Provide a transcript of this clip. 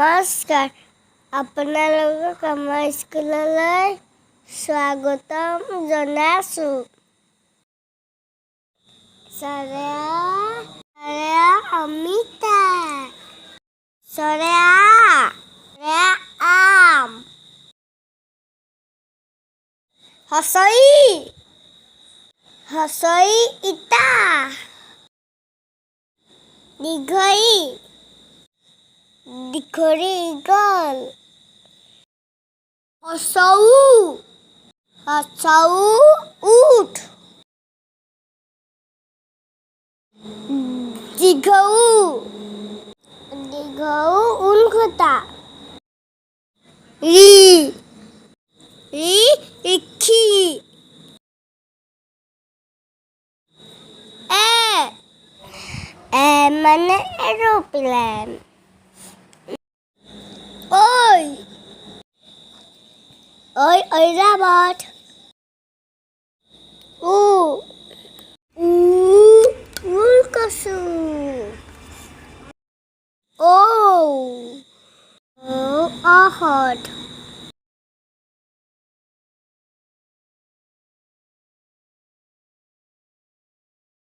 নমস্কাৰ, আপোনালোকক আমাৰ স্কুললৈ স্বাগতম জনাইছোঁ। চৰেয়া অমিতা, চৰেয়া আম, হচৈ ইটা, দীঘৰি ইগল, হচৌ উট, দীঘৌ ঊণসূতা, ঋষি, মানে এৰোপ্লেন, ঐৰাবত, ওলকচু, অহত।